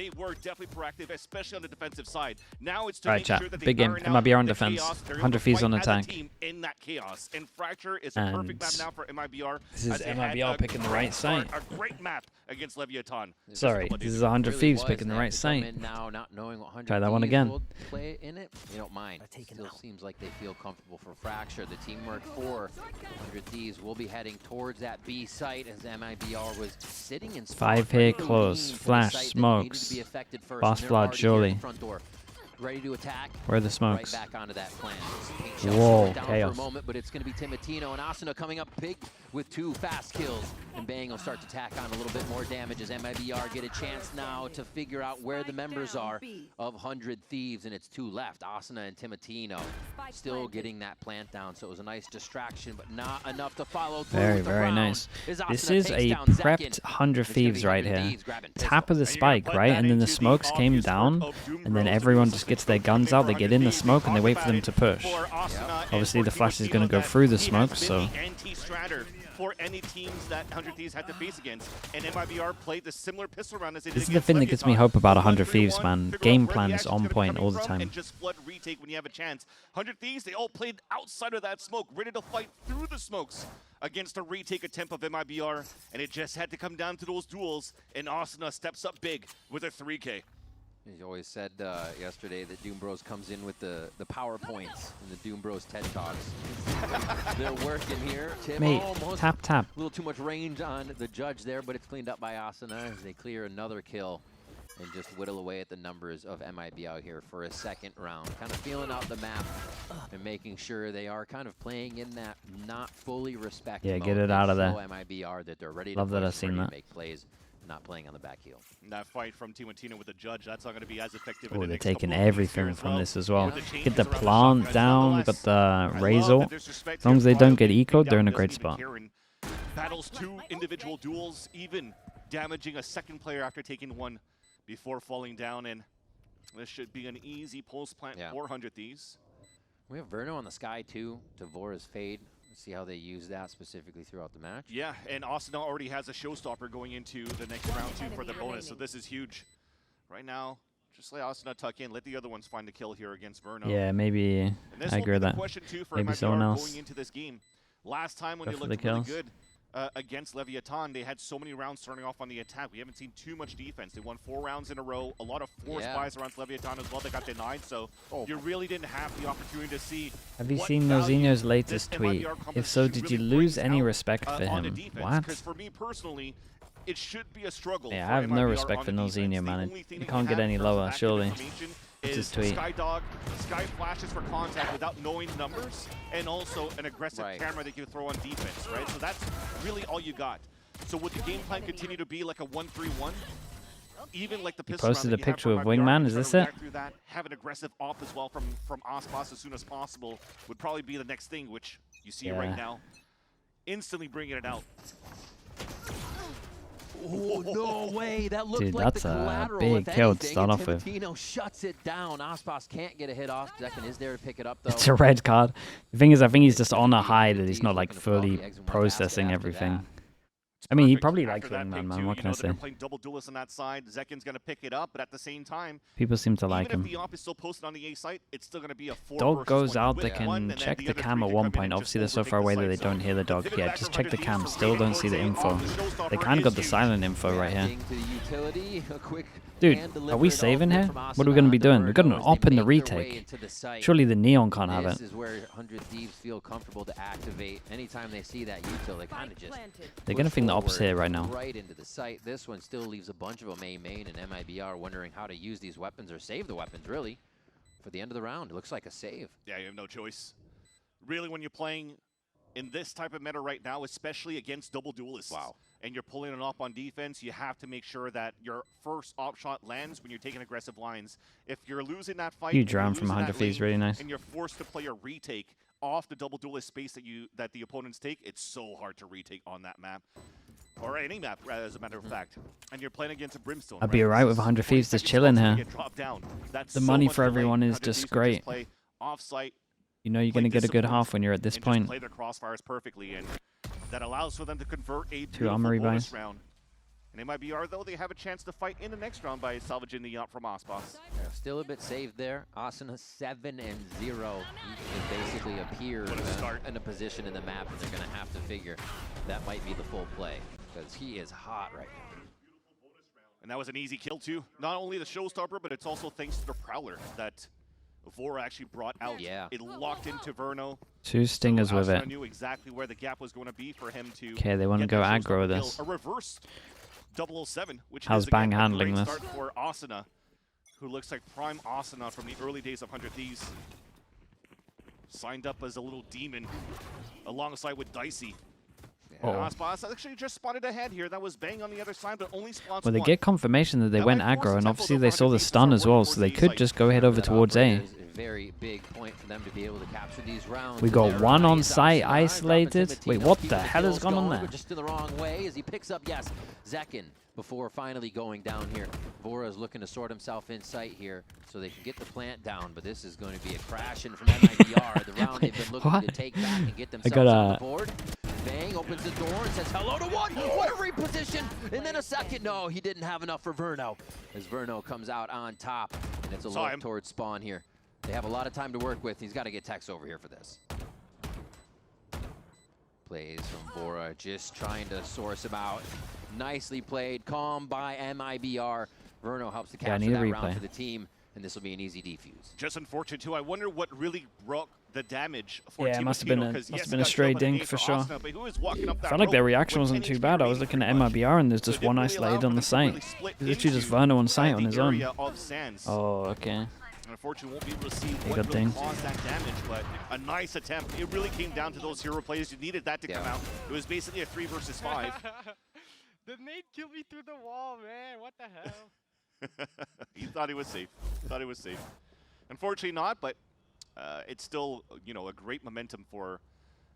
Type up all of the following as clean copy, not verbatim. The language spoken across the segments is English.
they were definitely proactive, especially on the defensive side. Now it's to Right, make chat. sure that they Big game. iron out MIBR on the defense. chaos. They're 100 able to Thieves on fight as a attack. team in that chaos. And Fracture is a perfect map now for MIBR. This is MIBR picking the right site. A great map against Leviathan. Sorry, this is 100 Thieves picking the right site. Now, not knowing what 100 Try that one again. will play in it. You don't mind. It still seems like they feel comfortable for Fracture. The teamwork for 100 Thieves will be heading towards that B site as MIBR was sitting in 5 hit close. Flash, smokes. Boss flood, surely. Ready to attack. Where are the smokes? Right back onto that plan. Whoa, down chaos. for a moment, but it's going to be Timatino and Asuna coming up big with 2 fast kills. And Bang will start to tack on a little bit more damage as MIBR get a chance now to figure out where the members are of 100 Thieves, and it's 2 left. Asuna and Timatino still getting that plant down, so it was a nice distraction, but not enough to follow through. Very, very nice. This is a prepped 100 Thieves right here. Tap of the spike, right? And then the smokes came down, and then everyone just gets their guns out, they get in the smoke, and they wait for them to push. Obviously, the flash is going to go through the smoke, so... for any teams that 100 Thieves had to face against, and MIBR played the similar pistol round as they did. This is the thing that gives me hope about 100 Thieves, man. Game plan is on point all the time. And just flood retake when you have a chance. 100 Thieves, they all played outside of that smoke, ready to fight through the smokes against a retake attempt of MIBR, and it just had to come down to those duels, and Asuna steps up big with a 3K. You always said yesterday that Doom Bros comes in with the PowerPoints and the Doom Bros TED Talks. They're working here. Tim Mate, almost tap. a little too much range on the judge there, but it's cleaned up by Asuna as they clear another kill and just whittle away at the numbers of MIB out here for a second round. Kind of feeling out the map and making sure they are kind of playing in that not fully respect mode. Get it out of there. MIBR that they're ready Love to that I've seen that. make plays. Not playing on the back heel. And that fight from Timatino with the judge, that's not going to be as effective. Oh, they're taking everything from this as well. Get the plant down, we got the Razor. As long as they don't get eco'd, they're in a great spot. Battles 2 individual duels, even damaging a second player after taking 1 before falling down, and this should be an easy post plant for 100 Thieves. We have Verno on the sky too, Devora's Fade. See how they use that specifically throughout the match. Yeah, and Austin already has a showstopper going into the next round 2 for the bonus, so this is huge. Right now, just let Austin tuck in, let the other ones find a kill here against Verno. Yeah, maybe I agree with that. Maybe someone else. Going into this game. Last time when they looked really good against Leviathan, they had so many rounds starting off on the attack. We haven't seen too much defense. They won 4 rounds in a row. A lot of force buys around Leviathan as well. They got denied, so you really didn't have the opportunity to see. Have you seen Nozinho's latest tweet? If so, did you lose any respect for him? What? Because for me personally, it should be a struggle. Yeah, I have no respect for Nozinho, man. It can't get any lower, surely. It's his tweet. Sky flashes for contact without knowing numbers, and also an aggressive camera that you throw on defense, right? So that's really all you got. So would the game plan continue to be like a 1-3-1? Even like the pistol posted a picture of Wingman, is this it? Have an aggressive op as well from Aspas as soon as possible would probably be the next thing, which you see right now. Instantly bringing it out. Oh, no way. That looked Dude, like that's the collateral. a big kill to start off with. Timatino shuts it down. Aspas can't get a hit off. Zekin is there to pick it up, though. It's a red card. The thing is, I think he's just on a high that he's not like fully processing everything. I mean, he probably likes Wingman, man. What can I say? They're playing double duelists on that side. Zekin's going to pick it up, but at the same time, people seem to like him. Even if the op is still posted on the A site, it's still going to be a 4 Dog goes out, they can check the cam at one point. Obviously, they're so far away that they don't hear the dog. Yeah, just check the cam. Still don't see the info. They kind of got the silent info right here. Dude, are we saving here? What are we going to be doing? We've got an op in the retake. Surely the Neon can't have it. This is where 100 Thieves feel comfortable to activate. Anytime they see that util, they kind of just... They're going to think the op's here right now. Right into the site. This one still leaves a bunch of them main and MIBR wondering how to use these weapons or save the weapons, really, for the end of the round. It looks like a save. Yeah, you have no choice. Really, when you're playing in this type of meta right now, especially against double duelists, and you're pulling it off on defense, you have to make sure that your first op shot lands when you're taking aggressive lines. If you're losing that fight, Huge round from 100 Thieves, really nice. And you're forced to play a retake off the double duelist space that the opponents take, it's so hard to retake on that map. Or any map, as a matter of fact. And you're playing against a Brimstone. I'd be alright with 100 Thieves just chilling here. The money for everyone is just great. You know you're going to get a good half when you're at this point. Play their crossfires perfectly, and that allows for them to convert a 2 armory buys. Round. And MIBR, though, they have a chance to fight in the next round by salvaging the yacht from Ospas. Yeah, still a bit saved there. Asuna 7-0. He basically appeared in a position in the map, and they're going to have to figure that might be the full play, because he is hot right now. And that was an easy kill, too. Not only the showstopper, but it's also thanks to the Prowler that Vora actually brought out. Yeah. It locked into Verno. 2 stingers with it. Knew exactly where the gap was going to be for him to. Okay, they want to go aggro this. A reverse 007, which How's is Bang again, handling a great this? start for Asuna, who looks like prime Asuna from the early days of 100 Thieves. Signed up as a little demon alongside with Dicey. Ospas actually just spotted ahead here. That was Bang on the other side, but only spawns Well, they one. get confirmation that they went aggro, and obviously they saw the stun as well, so they could just go head over towards A. Very big point for them to be able to capture these rounds. We got one on site isolated. Wait, what the hell has gone on there? Just in the wrong way as he picks up, yes, Zekin before finally going down here. Vora is looking to sort himself in sight here so they can get the plant down, but this is going to be a crash in from MIBR. The round they've been looking to take back and get themselves on the board. Bang opens the door and says hello to one. What a reposition! And then a second. No, he didn't have enough for Verno. As Verno comes out on top, and it's a look towards spawn here. They have a lot of time to work with. He's got to get Tex over here for this. Plays from Vora, just trying to source him out. Nicely played, calm by MIBR. Verno helps to capture that round for the team, and this will be an easy defuse. Just unfortunate too. I wonder what really broke the damage for it must have been a stray dink for sure. I felt like their reaction wasn't too bad. I was looking at MIBR and there's just one isolated on the site. It's literally just Verno on site on his own. Oh, okay. Unfortunately, won't be able to see what really caused that damage, but a nice attempt. It really came down to those hero plays. You needed that to come out. It was basically a 3 versus 5. The nade killed me through the wall, man. What the hell? He thought he was safe. Thought he was safe. Unfortunately not, but it's still, you know, a great momentum for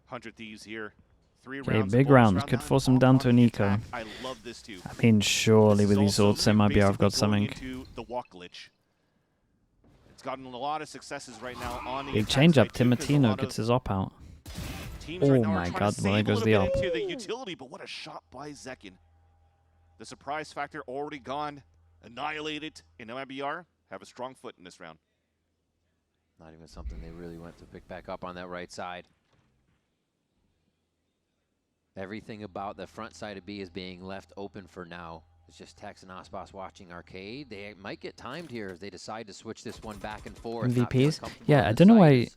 100 Thieves here. 3 rounds. Big rounds. Could force them down to an eco. I love this too. I mean, surely with these ults, MIBR have got something. The walk glitch. It's gotten a lot of successes right now on the big change up. Timatino gets his op out. Oh my god, well there goes the op. Into the utility, but what a shot by Zekin. The surprise factor already gone. Annihilated in MIBR. Have a strong foot in this round. Not even something they really went to pick back up on that right side. Everything about the front side of B is being left open for now. It's just Tex and Ospas watching Arcade. They might get timed here as they decide to switch this one back and forth. MVPs? Yeah, I don't know why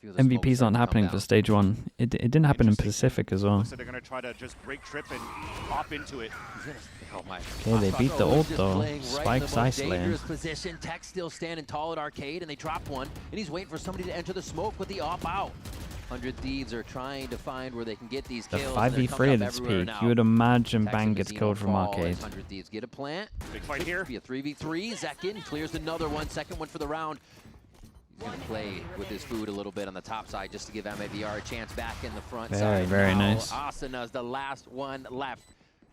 MVPs aren't happening for stage 1. It didn't happen in Pacific as well. So they're going to try to just break trip and hop into it. Okay, they beat the ult though. Spike's isolated. Position. Tex still standing tall at Arcade, and they drop one, and he's waiting for somebody to enter the smoke with the op out. 100 Thieves are trying to find where they can get these kills. The 5v3 at its peak. You would imagine Bang gets killed from Arcade. 100 Thieves get a plant. Big fight here. Be a 3v3. Zekin clears another one. Second one for the round. He's going to play with his food a little bit on the top side just to give MIBR a chance back in the front side. Very nice. Asuna's the last one left.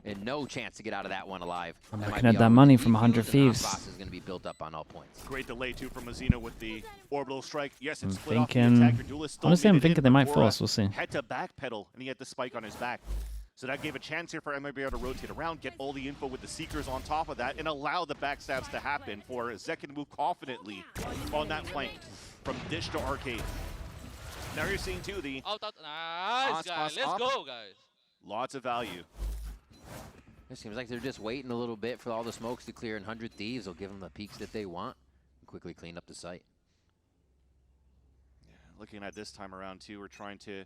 And no chance to get out of that one alive. I'm looking at that money from 100 Thieves. Is going to be built up on all points. Great delay too from Mazina with the orbital strike. Yes, it's I'm thinking. Honestly, I'm thinking they might force. We'll see. Had to backpedal, and he had the spike on his back. So that gave a chance here for MIBR to rotate around, get all the info with the Seekers on top of that, and allow the backstabs to happen for Zekin to move confidently on that flank from Dish to Arcade. Now you're seeing too the nice, guys. Let's go, guys. Lots of value. It seems like they're just waiting a little bit for all the smokes to clear, and 100 Thieves will give them the peaks that they want and quickly clean up the site. Yeah, looking at this time around too, we're trying to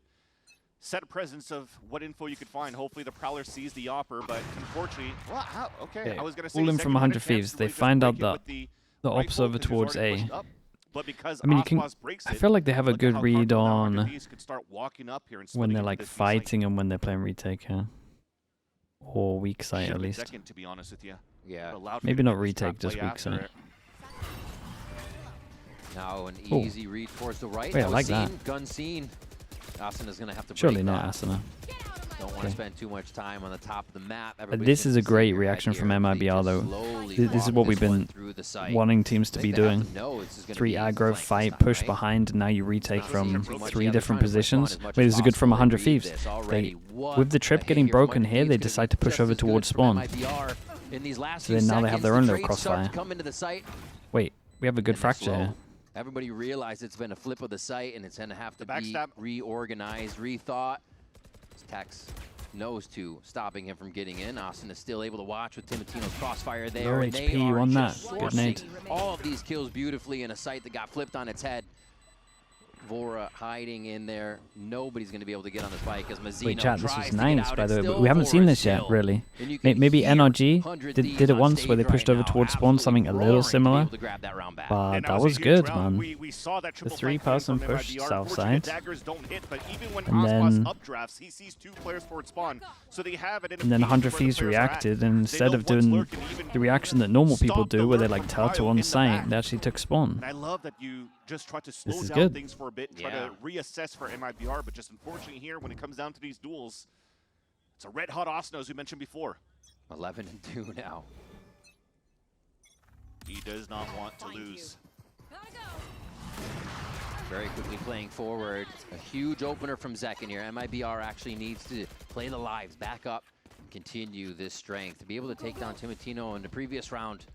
set a presence of what info you could find. Hopefully the Prowler sees the Opper, but unfortunately, well, okay, I was going to say all in from 100 Thieves. They find out that the ops over towards A. But because I mean, I feel like they have a good read on when they're like fighting and when they're playing retake here. Or weak site at least. To be honest with you. Yeah. Maybe not retake, just weak site. Now an easy read towards the right. Wait, I like that. Gun scene. Asuna's gonna have to surely break not that. Asuna. Don't want to spend too much time on the top of the map. This is a great reaction from MIBR though. This is what we've been wanting teams to be doing. 3 aggro, fight, push behind, and now you retake from 3 different positions. Wait, this is good from 100 Thieves. With the trip getting broken here, they decide to push over towards spawn. So then now they have their own little crossfire. Wait, we have a good fracture here. Everybody realized it's been a flip of the site, and it's going to have to be reorganized, rethought. Tex knows to stopping him from getting in. Austin is still able to watch with Timotino's crossfire there. Low HP, you won that. Good nade. All of these kills beautifully in a site that got flipped on its head. Vora hiding in there. Nobody's going to be able to get on the spike as Mazzino. Wait, chat, this was nice, by the way. But we haven't seen this yet, really. Maybe NRG did it once where they pushed over towards spawn, something a little similar. But that was good, man. The 3-person push south side. And then 100 Thieves reacted, and instead of doing the reaction that normal people do, where they like turtle on site, they actually took spawn. I love that you just try to slow down good. things for a bit and try to reassess for MIBR, but just unfortunately here, when it comes down to these duels, it's a red-hot Asno, as we mentioned before. 11-2 now. He does not want to lose. Very quickly playing forward. A huge opener from Zek in here. MIBR actually needs to play the lives back up and continue this strength. To be able to take down Timotino in the previous round,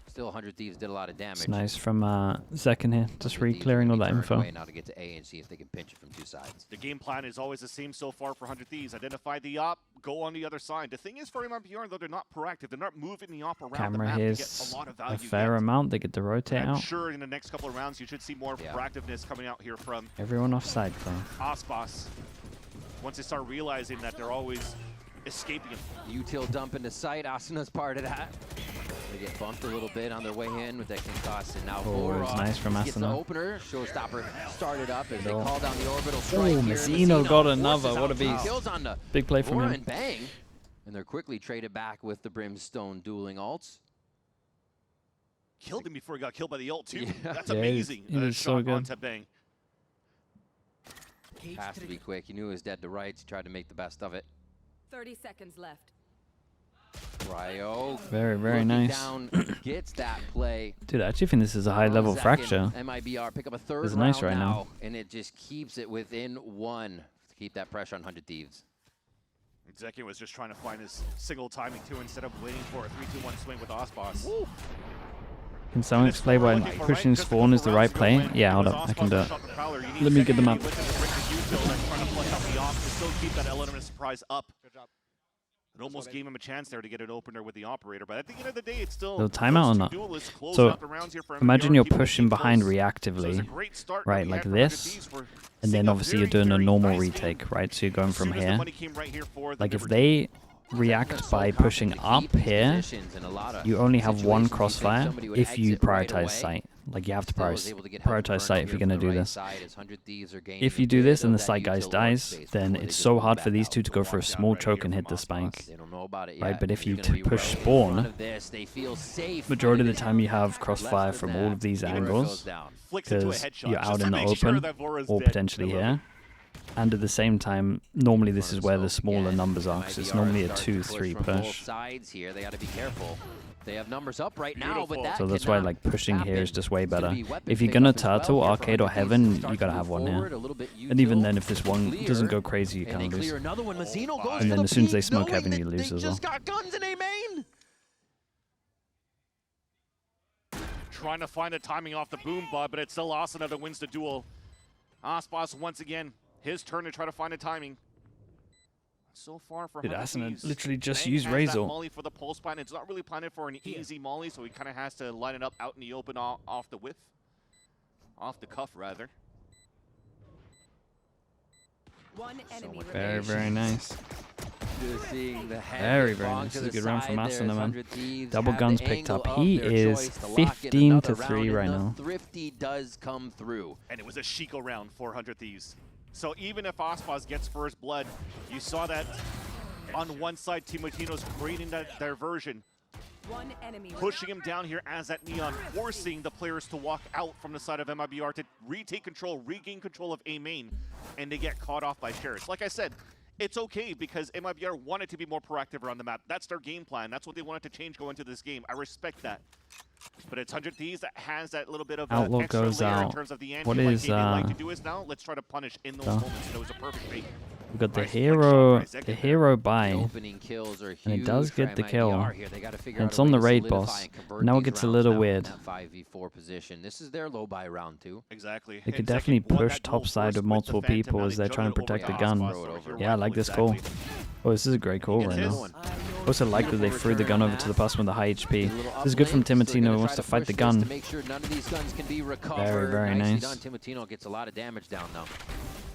still 100 Thieves did a lot of damage. It's nice from Zek in here, just re-clearing all that info. Now to get to A and see if they can pinch it from 2 sides. The game plan is always the same so far for 100 Thieves. Identify the op, go on the other side. The thing is for MIBR, though, they're not proactive. They're not moving the op around Camera the map here to get a lot of value. A fair amount. They get to rotate I'm out. sure in the next couple of rounds, you should see more proactiveness coming out here from everyone offside, though. Aspas. Once they start realizing that they're always escaping. Util dump into sight. Asuna's part of that. They get bumped a little bit on their way in with that concuss, and now it's nice from gets the Asuna. opener. Showstopper started up as they call down the orbital strike. Oh, Mazzino got another. What a beast. Big play from him. And bang. And they're quickly traded back with the Brimstone dueling ults. Killed him before he got killed by the ult, too. Yeah. That's amazing. He was so good. Onto bang. Has to be quick. He knew he was dead to rights. He tried to make the best of it. 30 seconds left. Ryo. Very nice. Down, gets that play. Dude, I actually think this is a high-level fracture. MIBR pick up a third this is nice round right now. And it just keeps it within 1 to keep that pressure on 100 Thieves. Zekian was just trying to find his single timing, too, instead of waiting for a 3-2-1 swing with Aspas. Can someone explain why pushing spawn is the right play? Yeah, hold up. I can do it. Let me get them up. It almost gave him a chance there to get an opener with the operator, but at the end of the day, it's still the timeout or not. So imagine you're pushing behind reactively, right, like this, and then obviously you're doing a normal retake, right? So you're going from here. Like if they react by pushing up here, you only have 1 crossfire if you prioritize sight. Like you have to prioritize sight if you're going to do this. If you do this and the sight guys dies, then it's so hard for these two to go for a small choke and hit the spike. Right, but if you push spawn, majority of the time you have crossfire from all of these angles, because you're out in the open, or potentially here. And at the same time, normally this is where the smaller numbers are, because it's normally a 2-3 push. They got to be careful. They have numbers up right now, but that so that's why like pushing here is just way better. If you're gonna turtle, arcade, or heaven, you gotta have one here. And even then, if this one doesn't go crazy, you can't lose. And then as soon as they smoke heaven, you lose as well. Trying to find the timing off the boom bud, but it's still Asuna that wins the duel. Aspas once again, his turn to try to find a timing. So far for Asuna literally just used Razor. Molly for the pulse plan. It's not really planted for an easy molly, so he kind of has to line it up out in the open off the whiff. Off the cuff, rather. One enemy very nice. Very nice. This is a good run from Asuna, man. Double guns picked up. He is 15-3 right now. Thrifty does come through. And it was a Shiko round for 100 Thieves. So even if Aspas gets first blood, you saw that on one side, Timotino's creating that diversion, pushing him down here as that Neon, forcing the players to walk out from the side of MIBR to retake control, regain control of A main, and they get caught off by Sheriffs. Like I said, it's okay because MIBR wanted to be more proactive around the map. That's their game plan. That's what they wanted to change going into this game. I respect that. But it's 100 Thieves that has that little bit of Outlaw extra goes layer in out. terms of the What ante. is Like, they like to do is now, let's try to punish in those moments. And it was a perfect bait. We've got the Nice hero, flick shot by the Zekin hero The buy, opening kills are and it huge does for get the MIBR kill. here. They gotta figure And out it's a on way the to raid solidify boss. and convert Now it these gets a rounds little now in weird. that 5v4 position. This is their low buy round too. Exactly. They could And definitely Zekin won push that duel topside first with the multiple Phantom. people Now as they they're trying to juggled it protect over the to gun. Aspas, so Yeah, I like this call. exactly. Oh, this is a great call right now. Also like that they threw the gun over to the person with the high HP. This is good from Timotino, who wants to fight the gun. To make sure none of these guns can be recovered. Very, very Nicely nice. done. Timotino gets a lot of damage down though.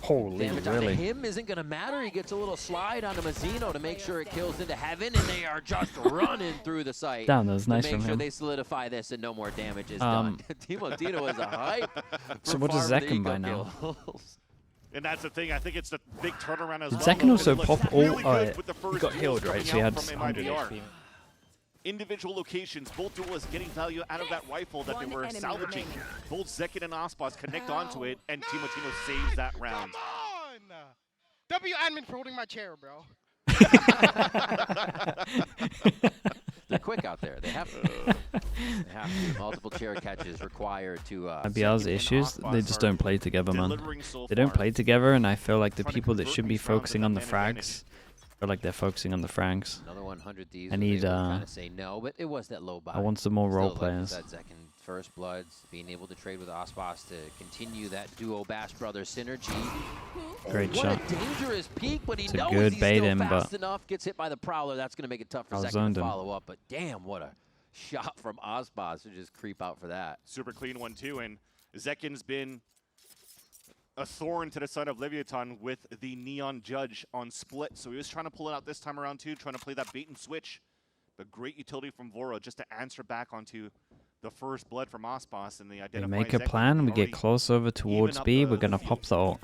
Holy, Damage onto really? him isn't going to matter. He gets a little slide onto Mazzino to make sure it kills into heaven, and they are just running through the site. Damn, that was nice to from make sure him. they solidify this and no more damage is done. Timotino is a hype. So what does Zekin buy now? And that's the thing. I think it's the big turnaround as Did well. Zekin also Look, pop really all? good with the He first got duels healed, right? coming So he out had from 100 MIBR. HP. Individual locations, both duelists getting value out of that rifle that they One were enemy salvaging. remaining. Both Zekin and Aspas connect onto it, and Timotino saves that round. Come on! W admin for holding my chair, bro. They're quick out there. They have to. They have to. Multiple chair catches required to. MIBR's Zekin and issues, Aspas they just are don't play together, man. delivering so They don't far. play together, and I feel like the Trying to people that convert should be these rounds focusing into on the man advantage. frags feel like they're focusing on the frags. Another 100 Thieves. I was need, able to kind of say no, but it was that low buy. I want some more role Still, players. Like you said, Zekin, first bloods, being able to trade with Aspas to continue that duo Bash Brothers synergy. Great What shot. a dangerous peek, but he It's a knows good he's bait still in, fast but- enough. Gets hit by the Prowler. That's going to make it tough for I Zekin zoned to him. follow up. But damn, what a shot from Aspas to just creep out for that. Super clean one too, and Zekin's been a thorn to the side of Leviathan with the Neon Judge on split, so he was trying to pull it out this time around too, trying to play that bait and switch. But great utility from Voro just to answer back onto the first blood from Aspas, and they We identify make a Zekin plan, we already get close over towards up B, the we're gonna field. pop the ult.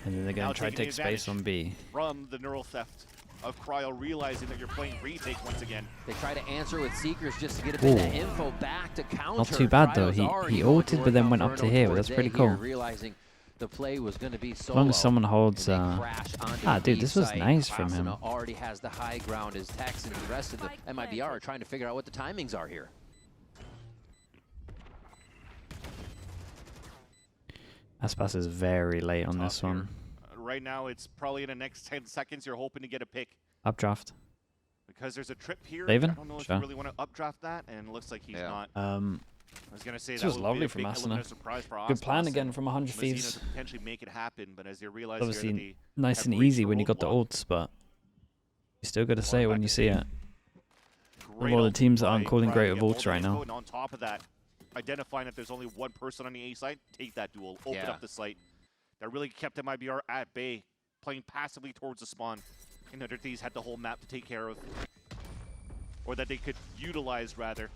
And then they're Now gonna try to taking take space on advantage B. from the neural theft of Cryo, realizing that you're playing retake once again. They try to answer with Seekers just to get a bit of Ooh. info back to counter. Not too bad, though. Cryo's He already ulted, going but then on went up to Inferno here. towards That's pretty A here, cool. realizing the play was going to be As long as solo, someone holds, and they crash onto ah, the dude, B this was site. nice from him. Asuna already has the high ground as Tex and the rest of the MIBR are trying to figure out what the timings are here. Aspas is very late on this Tough here. one. Right now, it's probably in the next 10 seconds you're hoping to get a pick. Updraft. Because there's a trip here. Raven? I don't know if Sure. you really want to updraft that, and it looks like he's not. I was going to say This that was would lovely be a from big Asuna. element of surprise for Good plan Aspas again and from 100 Mazzino Thieves. to potentially make it happen, but as you realize here that Obviously, they nice have and reached easy the when you got the roadblock. ults, but you still got to say it when you see it. Great lot of ult teams that by aren't calling Cryo great to of get all ults the right info, now. And on top of that, identifying that there's only one person on the A side, take that duel, open Yeah. up the site. That really kept MIBR at bay, playing passively towards the spawn. And 100 Thieves had the whole map to take care of. Or that they could utilize, rather,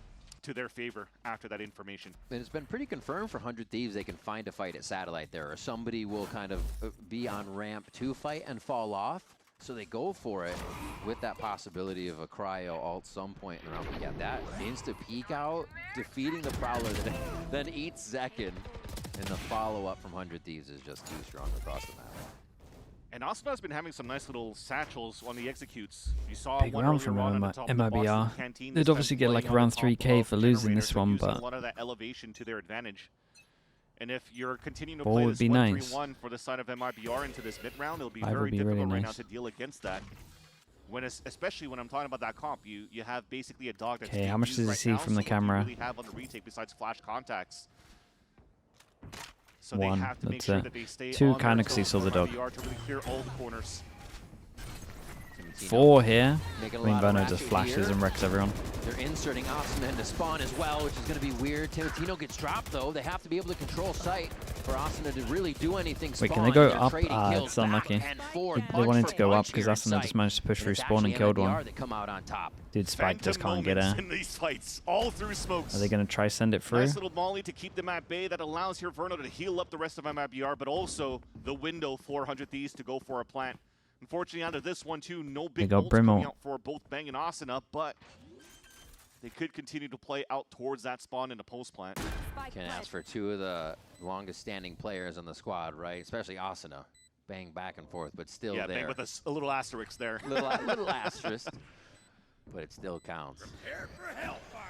to their favor after that information. And it's been pretty confirmed for 100 Thieves they can find a fight at Satellite there, or somebody will kind of be on ramp to fight and fall off. So they go for it with that possibility of a Cryo ult some point in the round. But yeah, that insta peek out, defeating the Prowler, then eats Zekin. And the follow-up from 100 Thieves is just too strong across the map. And Asuna has been having some nice little satchels on the executes. You saw Big one round earlier from on MIBR. the top of the Boston Canteen. They'd This time obviously get like playing on around the top 3k of for losing Generator, this so one, using but a lot of that elevation to their advantage. And if you're continuing to Ball play would this be 1-3-1 for the side of MIBR into this mid round, it'll be Five would very be really difficult right now nice. to deal against that. When especially when I'm talking about that comp, you have basically a dog that's Okay, being how much used does he right see now, from the so what do you camera? really have on the retake besides flash contacts? So One, they have to make that's sure it. that they stay Two on kinda their 'cause he toes saw the for dog. MIBR to really clear all the corners. Timotino 4 here. making a I mean, lot of Bono just ratchet flashes here. and wrecks everyone. They're inserting Asuna into spawn as well, which is going to be weird. Timotino gets dropped, though. They have to be able to control sight for Asuna to really do anything spawn. Wait, can they go They're up? trading Ah, kills it's unlucky. back and forth, They punch wanted for to go up punch because here in Asuna just sight. managed to push And through it's spawn and actually killed MIBR one. that come out on top. Dude, Spike just Phantom can't get moments her. in these fights, all through smokes. Are they going to try send it through? Nice little molly to keep them at bay that allows here Verno to heal up the rest of MIBR, but also the window for 100 Thieves to go for a plant. Unfortunately, out of this one too, no big go ults Brim coming ult. out for both Bang and Asuna, but they could continue to play out towards that spawn in the post plant. Can ask for two of the longest standing players on the squad, right? Especially Asuna. Bang back and forth, but still yeah, there. Bang with a little asterisk there. little asterisk, but it still counts. Prepare for hellfire.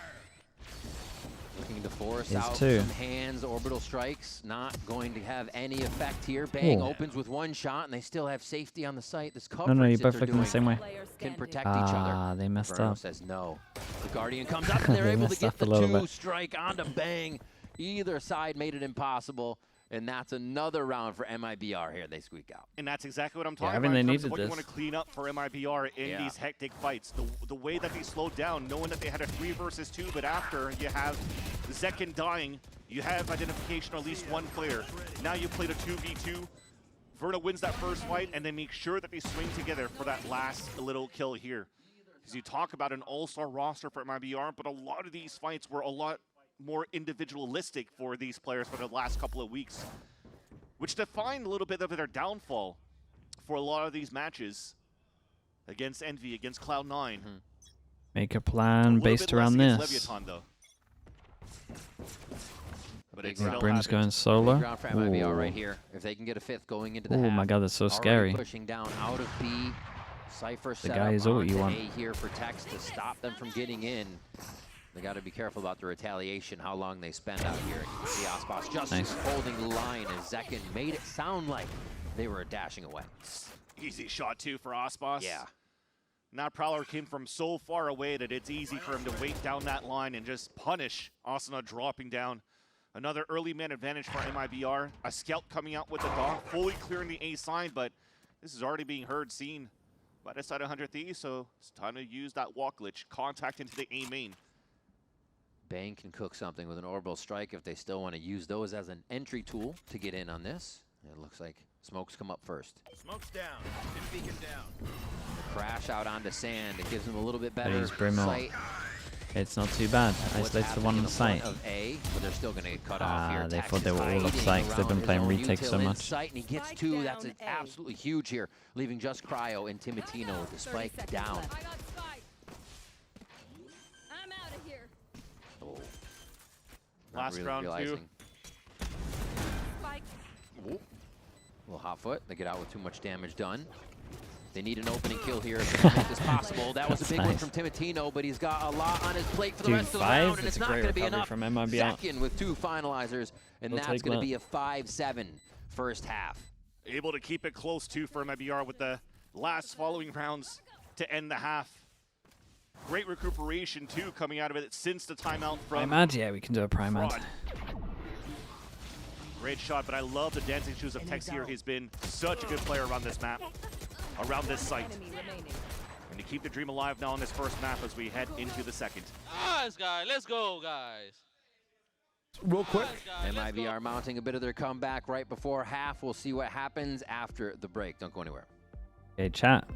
Looking to force Here's out two. some hands, orbital strikes, not going to have any effect here. Bang opens with one shot, and they still have safety on the site. This coverage No, you're that both they're looking the doing same way. Player can standing. protect each other. Ah, they messed Inferno up. says no. The Guardian comes up, and they're They able to messed get up the a little 2 bit. strike onto Bang. Either side made it impossible, and that's another round for MIBR here. They squeak out. And that's exactly what I'm talking I about mean, in they terms of needed what you this. want to clean up for MIBR in these hectic fights. The way that they slowed down, knowing that they had a 3 versus 2, but after you have Zekin dying, you have identification on at least one player. Now you played a 2v2. Verna wins that first fight, and then make sure that they swing together for that last little kill here. Because you talk about an all-star roster for MIBR, but a lot of these fights were a lot more individualistic for these players for the last couple of weeks, which defined a little bit of their downfall for a lot of these matches against Envy, against Cloud9. Make a plan based around this. Leviathan, though. But it Big still Brim's happened. going solo. Big round for MIBR Ooh. right here. If they can get a 5th going into the Oh half. my god, that's so Already scary. pushing down out of B. Cypher set guy up is all you onto want. A here for Tex to stop them from getting in. They got to be careful about the retaliation, how long they spend out here. The Ospas just Nice. holding the line as Zekin made it sound like they were dashing away. Easy shot, too, for Ospas. Yeah. Now Prowler came from so far away that it's easy for him to wait down that line and just punish Asuna dropping down. Another early man advantage for MIBR. A scout coming out with the dog, fully clearing the A sign, but this is already being heard, seen by the side of 100 Thieves, so it's time to use that walk glitch. Contact into the A main. Bang can cook something with an orbital strike if they still want to use those as an entry tool to get in on this. It looks like smokes come up first. Smoke's down. It's beacon down. Crash out onto sand. It gives them a little bit better Use Brim out. sight. It's not too bad. What's Isolates the one happening on in the front site. Of A, but they're still going to get cut off here. They Tex thought they is were all off fighting site 'cause they've been around playing his own retakes so util much. inside, and he gets Spike 2. That's down A. absolutely huge here, leaving just Cryo and Timatino with the 30 spike seconds down. left. I got spike. I'm out of here. Oh. Not Last really round, too. realizing. Spike. Ooh. Little hot foot. They get out with too much damage done. They need an opening kill here to make this possible. That was a That's big one nice. from Timatino, but he's got a lot on his plate for the Dude, rest of the 5? round, and It's it's a not great going to be recovery enough. from MIBR. Second with 2 finalizers, and We'll that's take going to that. be a 5-7 first half. Able to keep it close, too, for MIBR with the last following rounds to end the half. Great recuperation, too, coming out of it since the timeout from Prime ad? Yeah, we can do a prime ad. Fraud. Great shot, but I love the dancing shoes of Tex here. He's been such a good player around this map, around this site. Enemy remaining. And to keep the dream alive now on this first map as we head into the second. Nice, guys. Let's go, guys. Real quick. Nice, guys. Let's go. MIBR mounting a bit of their comeback right before half. We'll see what happens after the break. Don't go anywhere. Okay, chat.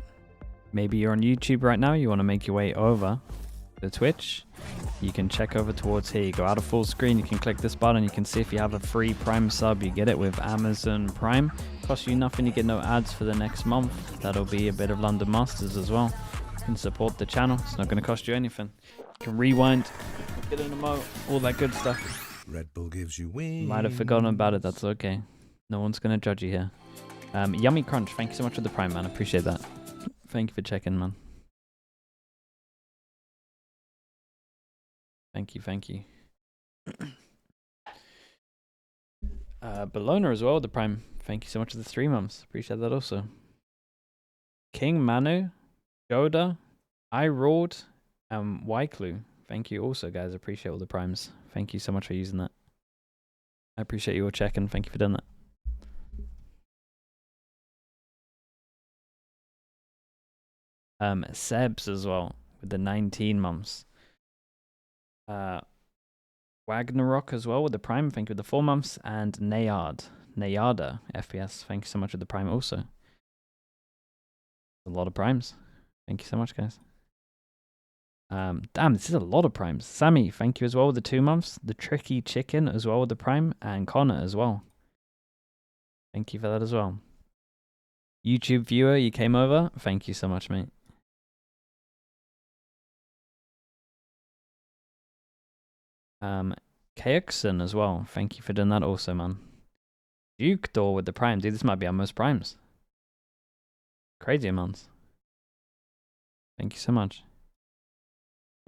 Maybe you're on YouTube right now. You want to make your way over to Twitch. You can check over towards here. You go out of full screen. You can click this button. You can see if you have a free Prime sub. You get it with Amazon Prime. Costs you nothing. You get no ads for the next month. That'll be a bit of London Masters as well. You can support the channel. It's not going to cost you anything. You can rewind, get an emote, all that good stuff. Red Bull gives you wings. Might have forgotten about it. That's okay. No one's going to judge you here. Yummy Crunch. Thank you so much for the Prime, man. I appreciate that. Thank you for checking, man. Thank you, thank you. Bologna as well, the Prime. Thank you so much for the 3 months. Appreciate that also. King Manu, Joda, I Roared, and Wyclu. Thank you also, guys. Appreciate all the Primes. Thank you so much for using that. I appreciate you all checking. Thank you for doing that. Sebs as well with the 19 months. Wagnarok as well with the Prime, thank you with the 4 months, and Nayada FPS, thank you so much with the Prime also. A lot of Primes. Thank you so much, guys. Damn, this is a lot of Primes. Sammy, thank you as well with the 2 months. The Tricky Chicken as well with the Prime, and Connor as well. Thank you for that as well. YouTube viewer, you came over. Thank you so much, mate. Kaixon as well. Thank you for doing that also, man. Duke Door with the Prime. Dude, this might be our most Primes. Crazy amounts. Thank you so much.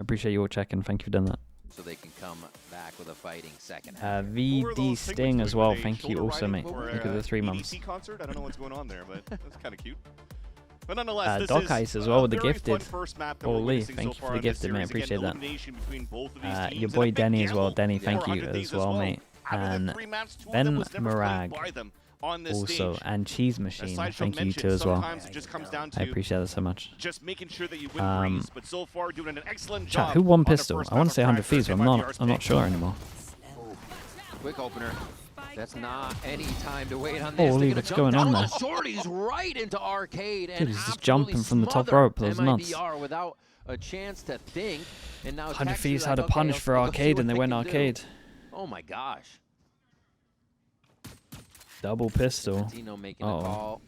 I appreciate you all checking. Thank you for doing that. So they can come back with a fighting second. VD Sting as well. Thank you also, mate. Look at the 3 months. EDC concert? I don't know what's going on there, but that's kind of cute. But nonetheless, this Doc is Ice as well with the very gifted. fun first map that we're Holy, witnessing thank so you far for the on this gifted, mate. series. Appreciate Again, that. elimination between both of these teams, Your and boy a big Denny as well. gamble Denny, for thank you 100 as Thieves well, well. mate. Out of the And 3 maps, 2 of Ben them was never Marag played by them on this also, stage. and Cheese As Machine. Sideshow Thank you mentioned, too as well. sometimes it just comes down I to appreciate that so much. just making sure that you win breeze, but so far doing an excellent Chat, job. who won on the Pistol? first I want map to say of 100 practice. Thieves, but MIBR's I'm not pick. sure anymore. Quick opener. That's not any time to wait on this. Holy, They're what's gonna going jump on down there? the shorties right into Arcade. Dude, And he's just absolutely jumping from the top smother rope. Those nuts. MIBR without a chance to think. And now 100 Tex is Thieves like, had a okay, punish for let's see Arcade what and they went can do. Arcade. Oh my gosh. Double pistol. Tino making a call.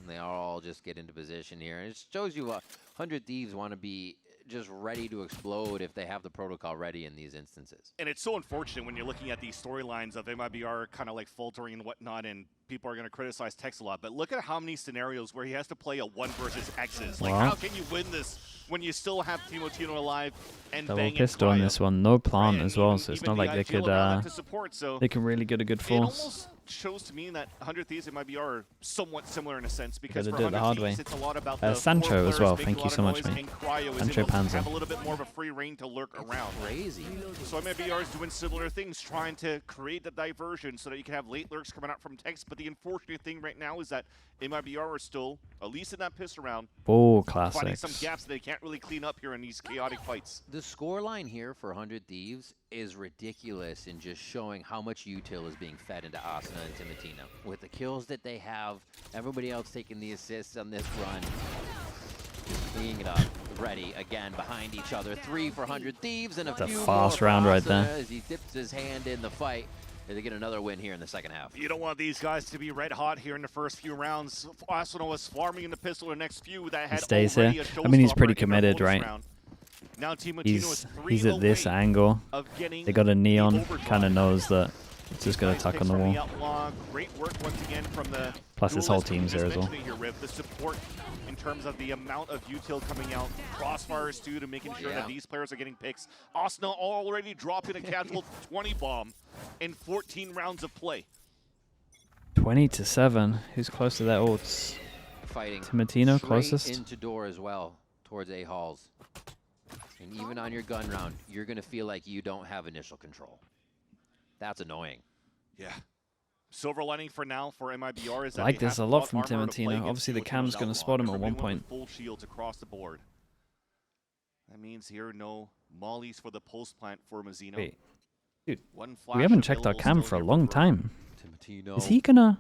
And they all just get into position here. And it shows you 100 Thieves want to be just ready to explode if they have the protocol ready in these instances. And it's so unfortunate when you're looking at these storylines of MIBR kind of like faltering and whatnot, and people are going to criticize Tex a lot. But look at how many scenarios where he has to play a 1 versus X's. Like, how can you win this when you still have Tino alive and Double Bang pistol on and this one. No plant and as well, even- so it's even not like the they IGL could around that to support, so they can really get a good it force. almost shows to me that 100 Thieves and MIBR are somewhat similar in a sense, because Gotta for do it the 100 hard Thieves, way. it's a lot about the Sancho four as well, players thank making you a so lot much, of noise, mate. and Cryo is Sancho able to Panzer. have a little bit more of a free reign to lurk around. Crazy. So MIBR is doing similar things, trying to create the diversion so that you can have late lurks coming out from Tex. But the unfortunate thing right now is that MIBR are still, at least in that piss round, Oh, finding some classics. gaps that they can't really clean up here in these chaotic fights. The scoreline here for 100 Thieves is ridiculous in just showing how much util is being fed into Asuna and Timotino. With the kills that they have, everybody else taking the assists on this run, just cleaning it up, ready again behind each other. 3 for 100 Thieves and a That's a few fast more for round right Asuna there. as he dips his hand in the fight. And they get another win here in the second half. You don't want these guys to be red hot here in the first few rounds. Asuna was farming in the pistol the next few that had stays already here. a I mean, he's showstopper pretty in their committed, bonus right? round. Now Timotino is 3 He's at this away angle. of getting They got a the neon. overdrive. Kind of knows that it's just gonna Nice tuck picks on the from wall. Outlaw. Great work once again from the Plus his whole duelist. We team's just there as well. mentioned it here, Riv, the support in terms of the amount of util coming out. Crossfires too, to making sure that these players are getting picks. Asuna already dropping a casual 20 bomb in 14 rounds of play. 20-7. Who's close to that ults? Fighting Timotino straight closest. into door as well towards A halls. And even on your gun round, you're going to feel like you don't have initial control. That's annoying. Yeah. Silver lining for now for MIBR is that Like they this have a lot plot from armor to play Timotino. against Obviously, the Timotino's cam's gonna Outlaw. spot him at Everyone one point. with full shields across the board. That means here no mollies for the post plant for Mazzino. Wait, dude, One flash we haven't checked our available cam still for a here long Verno. time. Timotino. Is he gonna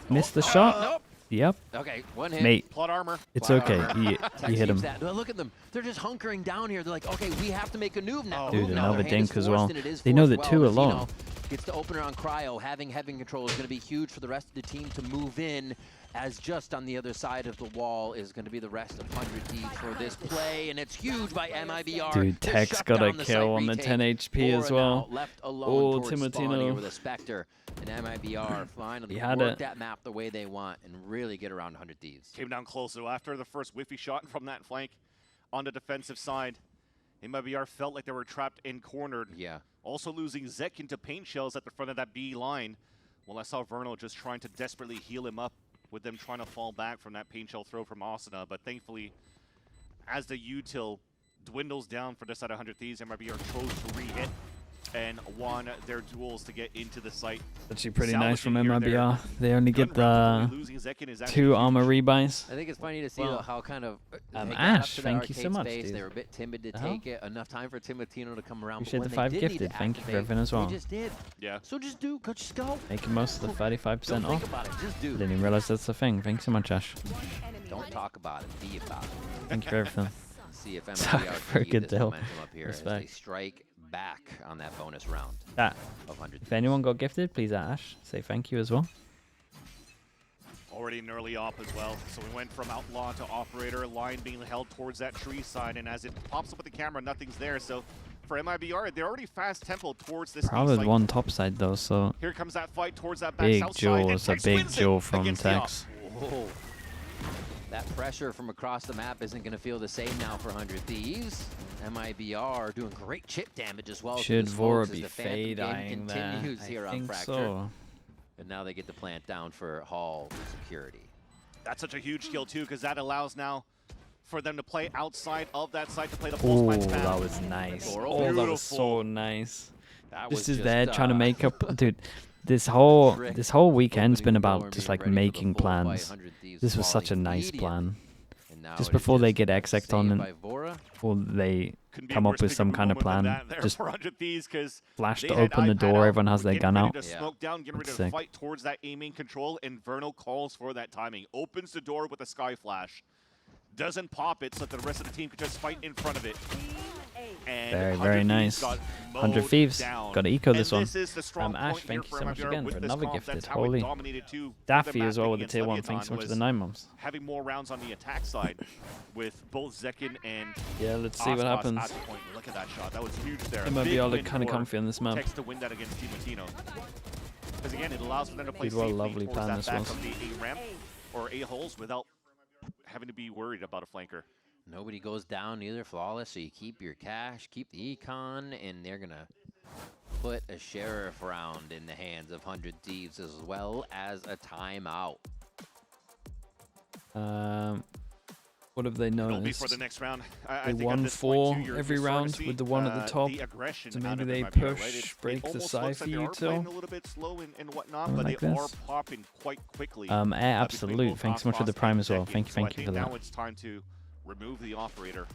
miss the shot? Nope. Yep. Okay, one hit. Mate, Plot armor. it's Plot okay. armor. You Tex hit him. keeps that. Look at them. They're just hunkering down here. They're like, okay, we have to make a move now. Dude, Move now. another Their hand is dink as forced, well. and it is They know forced that 2 well. alone. Mazzino gets the opener on Cryo. Having heavy control is going to be huge for the rest of the team to move in, as just on the other side of the wall is going to be the rest of 100 Thieves for this play, and it's huge by MIBR. Dude, to Tex shut got a down the kill site on the retake. 10 HP as Laura well. now left alone Oh, towards Spawn Timotino. here with a Spectre, and MIBR finally He had work it. that map the way they want and really get around 100 Thieves. Came down close. So after the first whiffy shot from that flank on the defensive side, MIBR felt like they were trapped and cornered. Yeah. Also losing Zek into paint shells at the front of that B line. Well, I saw Verno just trying to desperately heal him up with them trying to fall back from that paint shell throw from Asuna. But thankfully, as the util dwindles down for this side of 100 Thieves, MIBR chose to re-hit and won their duels to get into the site. Actually pretty nice from Salvaging here MIBR. They only get Gun round, the losing Zekin is actually 2 huge. armor rebuys. I think it's funny to see Well, how kind of they got Ash, up to the thank you so arcade much, space. dude. They were a bit timid to The hell? take it. Enough time for Timotino to come around. Appreciate but the when 5 they did need gifted. to Thank you for activate, everything as well. They just did. Yeah. So just go. Making most of the 35% Don't think off. about it. Just do. Didn't even realize that's a thing. Thanks so much, Ash. Don't talk about it. Be about it. Thank you for everything. See if Sorry, MIBR for a can keep good this deal. momentum up here as they Respect. strike back on that bonus round That. of 100. If anyone got gifted, please Ash. Say thank you as well. Already an early op as well. So we went from outlaw to operator, line being held towards that tree side, and as it pops up with the camera, nothing's there. So for MIBR, they're already fast tempo towards this Probably site. one top side though, so Here comes that fight towards that back big south jewel. side, and It's a Tex big wins it jewel from against the op. Tex. Whoa. That pressure from across the map isn't going to feel the same now for 100 Thieves. MIBR doing great chip damage as well. Should Vora be the fade eyeing that? continues here I on think Fracture. so. And now they get the plant down for Hall security. That's such a huge kill too, because that allows now for them to play outside of that site to play the pulse mine Oh, spam. that was nice. Beautiful. Oh, that was so nice. That This was is just, there trying to make up, dude. This whole weekend's been about just like making plans. This was such a nice plan. Just before they get exec on and before they come up with some kind of plan, just flash to open the door. Everyone has their gun out. Smoke down, getting ready to fight towards that aiming control, and Verno calls for that timing. Opens the door with a sky flash. Doesn't pop it so that the rest of the team could just fight in front of it. And very nice. 100 Thieves. Got to eco this one. Ash, thank you so much again for another gifted. Holy. Daffy as well with the tier 1. Thanks so much for the 9 months. Having more rounds on the attack side with both Zekin and yeah, let's see what happens. At the point. Look at that shot. That was huge there. MIBR look kind of comfy on this map. Text to win that against Team Latino. Because again, it allows for them to play Well, safely lovely towards plan that this back was. of the A ramp or A holes without having to be worried about a flanker. Nobody goes down either, flawless, so you keep your cash, keep the econ, and they're going to put a sheriff round in the hands of 100 Thieves as well as a timeout. What have they It'll be noticed? for the next round. They won 4 every round with the one at the top. So maybe they push, break the side for you too. A little bit slow and whatnot, but like they this. are popping quite quickly. Air Absolute, thanks so much for the prime as well. Thank you for that. Now it's time to remove the operator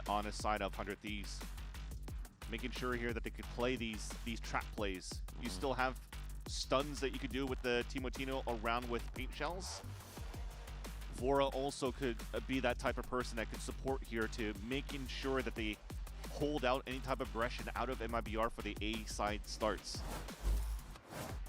on his side of 100 Thieves. Making sure here that they could play these trap plays. You still have stuns that you could do with the Timotino around with paint shells. Vora also could be that type of person that could support here to making sure that they hold out any type of aggression out of MIBR for the A side starts.